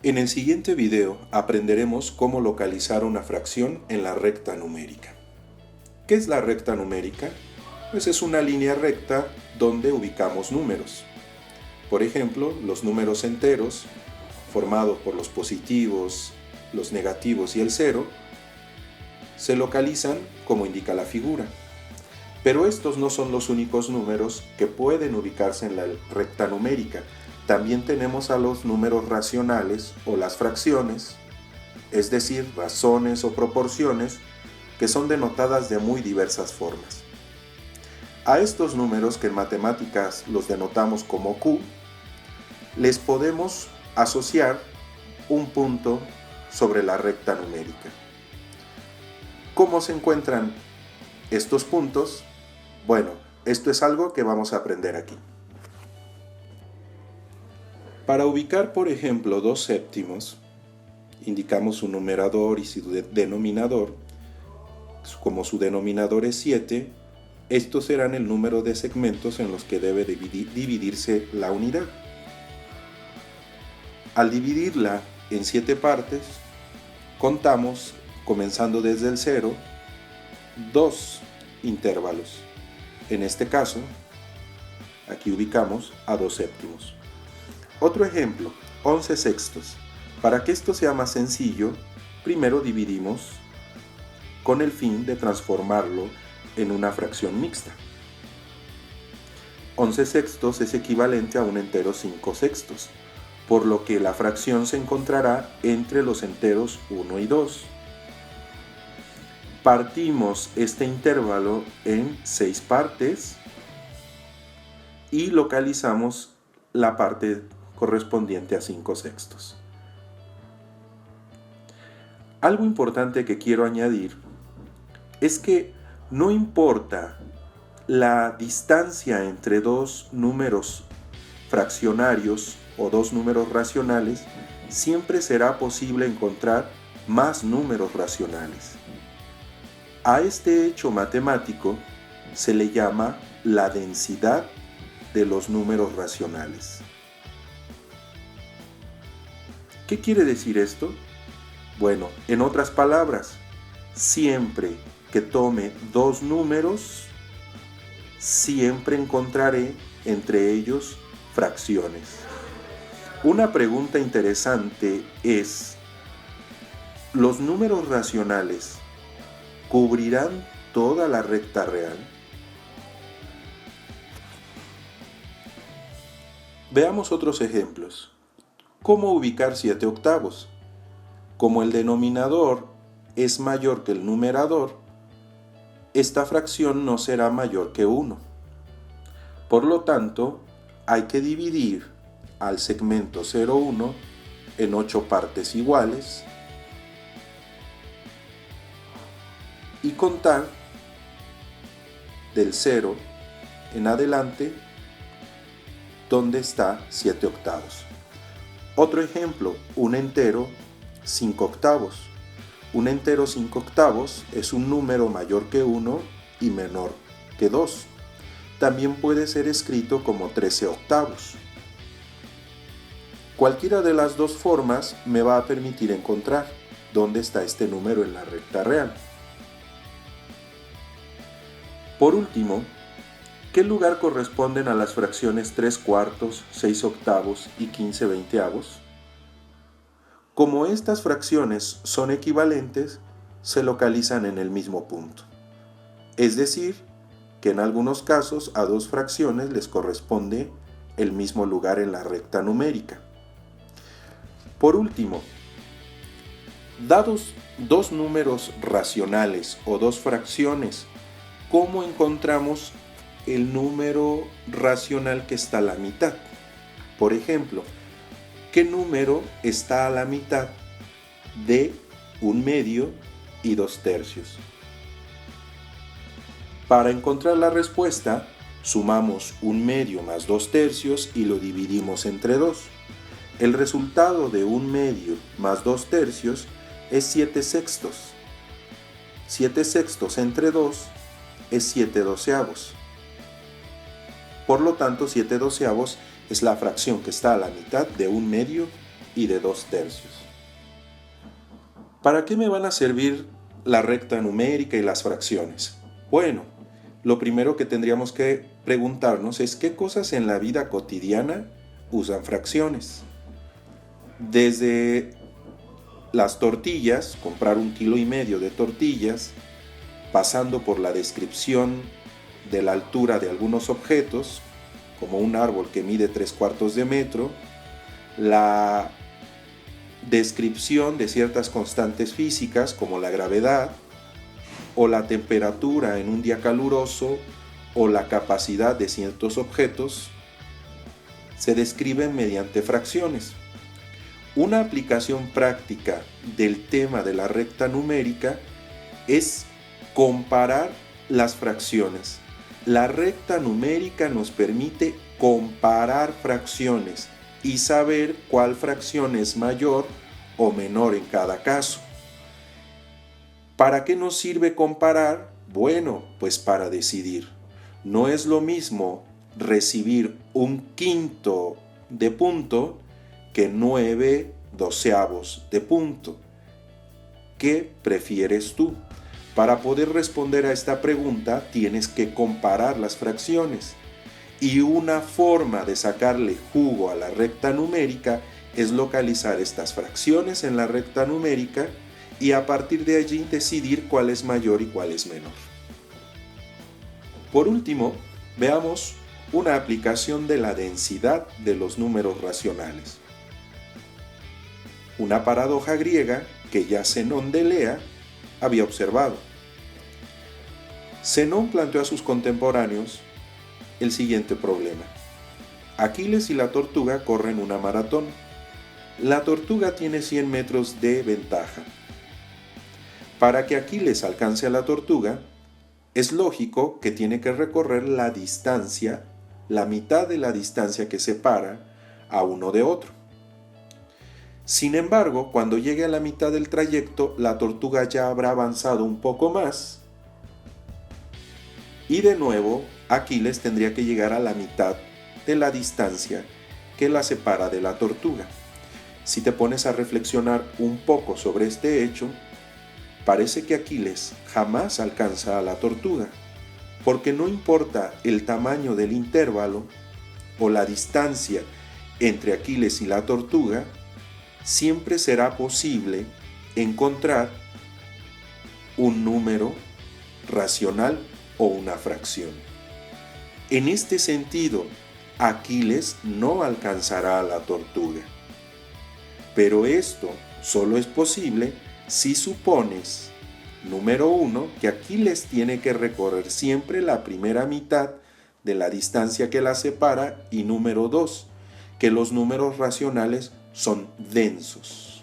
En el siguiente video aprenderemos cómo localizar una fracción en la recta numérica. ¿Qué es la recta numérica? Pues es una línea recta donde ubicamos números. Por ejemplo, los números enteros, formados por los positivos, los negativos y el cero, se localizan como indica la figura. Pero estos no son los únicos números que pueden ubicarse en la recta numérica. También tenemos a los números racionales o las fracciones, es decir, razones o proporciones, que son denotadas de muy diversas formas. A estos números, que en matemáticas los denotamos como Q, les podemos asociar un punto sobre la recta numérica. ¿Cómo se encuentran estos puntos? Bueno, esto es algo que vamos a aprender aquí. Para ubicar, por ejemplo, 2 séptimos, indicamos su numerador y su denominador. Como su denominador es 7, estos serán el número de segmentos en los que debe dividirse la unidad. Al dividirla en 7 partes, contamos, comenzando desde el 0, 2 intervalos. En este caso, aquí ubicamos a 2 séptimos. Otro ejemplo, 11 sextos. Para que esto sea más sencillo, primero dividimos con el fin de transformarlo en una fracción mixta. 11 sextos es equivalente a un entero 5 sextos, por lo que la fracción se encontrará entre los enteros 1 y 2. Partimos este intervalo en 6 partes y localizamos la parte correspondiente a 5 sextos. Algo importante que quiero añadir es que no importa la distancia entre dos números fraccionarios o dos números racionales, siempre será posible encontrar más números racionales. A este hecho matemático se le llama la densidad de los números racionales. ¿Qué quiere decir esto? Bueno, en otras palabras, siempre que tome dos números, siempre encontraré entre ellos fracciones. Una pregunta interesante es, ¿los números racionales cubrirán toda la recta real? Veamos otros ejemplos. ¿Cómo ubicar 7 octavos? Como el denominador es mayor que el numerador, esta fracción no será mayor que 1. Por lo tanto, hay que dividir al segmento 0,1 en 8 partes iguales y contar del 0 en adelante donde está 7 octavos. Otro ejemplo, un entero 5 octavos. Un entero 5 octavos es un número mayor que 1 y menor que 2. También puede ser escrito como 13 octavos. Cualquiera de las dos formas me va a permitir encontrar dónde está este número en la recta real. Por último, ¿qué lugar corresponden a las fracciones 3 cuartos, 6 octavos y 15 veinteavos? Como estas fracciones son equivalentes, se localizan en el mismo punto. Es decir, que en algunos casos a dos fracciones les corresponde el mismo lugar en la recta numérica. Por último, dados dos números racionales o dos fracciones, ¿cómo encontramos el número racional que está a la mitad? Por ejemplo, ¿qué número está a la mitad de 1/2 y 2/3? Para encontrar la respuesta, sumamos 1/2 más 2/3 y lo dividimos entre 2. El resultado de 1/2 más 2/3 es 7 sextos. 7 sextos entre 2 es 7 doceavos. Por lo tanto, 7 doceavos es la fracción que está a la mitad de 1/2 y de 2/3. ¿Para qué me van a servir la recta numérica y las fracciones? Bueno, lo primero que tendríamos que preguntarnos es qué cosas en la vida cotidiana usan fracciones. Desde las tortillas, comprar 1,5 kg de tortillas, pasando por la descripción de la altura de algunos objetos, como un árbol que mide 3/4 de metro, la descripción de ciertas constantes físicas como la gravedad, o la temperatura en un día caluroso, o la capacidad de ciertos objetos, se describen mediante fracciones. Una aplicación práctica del tema de la recta numérica es comparar las fracciones. La recta numérica nos permite comparar fracciones y saber cuál fracción es mayor o menor en cada caso. ¿Para qué nos sirve comparar? Bueno, pues para decidir. No es lo mismo recibir 1/5 de punto que 9/12 de punto. ¿Qué prefieres tú? Para poder responder a esta pregunta tienes que comparar las fracciones. Y una forma de sacarle jugo a la recta numérica es localizar estas fracciones en la recta numérica y a partir de allí decidir cuál es mayor y cuál es menor. Por último, veamos una aplicación de la densidad de los números racionales. Una paradoja griega que ya Zenón de Elea había observado. Zenón planteó a sus contemporáneos el siguiente problema. Aquiles y la tortuga corren una maratón. La tortuga tiene 100 metros de ventaja. Para que Aquiles alcance a la tortuga, es lógico que tiene que recorrer la distancia, la mitad de la distancia que separa a uno de otro. Sin embargo, cuando llegue a la mitad del trayecto, la tortuga ya habrá avanzado un poco más y de nuevo Aquiles tendría que llegar a la mitad de la distancia que la separa de la tortuga. Si te pones a reflexionar un poco sobre este hecho, parece que Aquiles jamás alcanza a la tortuga, porque no importa el tamaño del intervalo o la distancia entre Aquiles y la tortuga, siempre será posible encontrar un número racional o una fracción. En este sentido, Aquiles no alcanzará a la tortuga. Pero esto solo es posible si supones, número 1, que Aquiles tiene que recorrer siempre la primera mitad de la distancia que la separa, y número 2, que los números racionales son densos.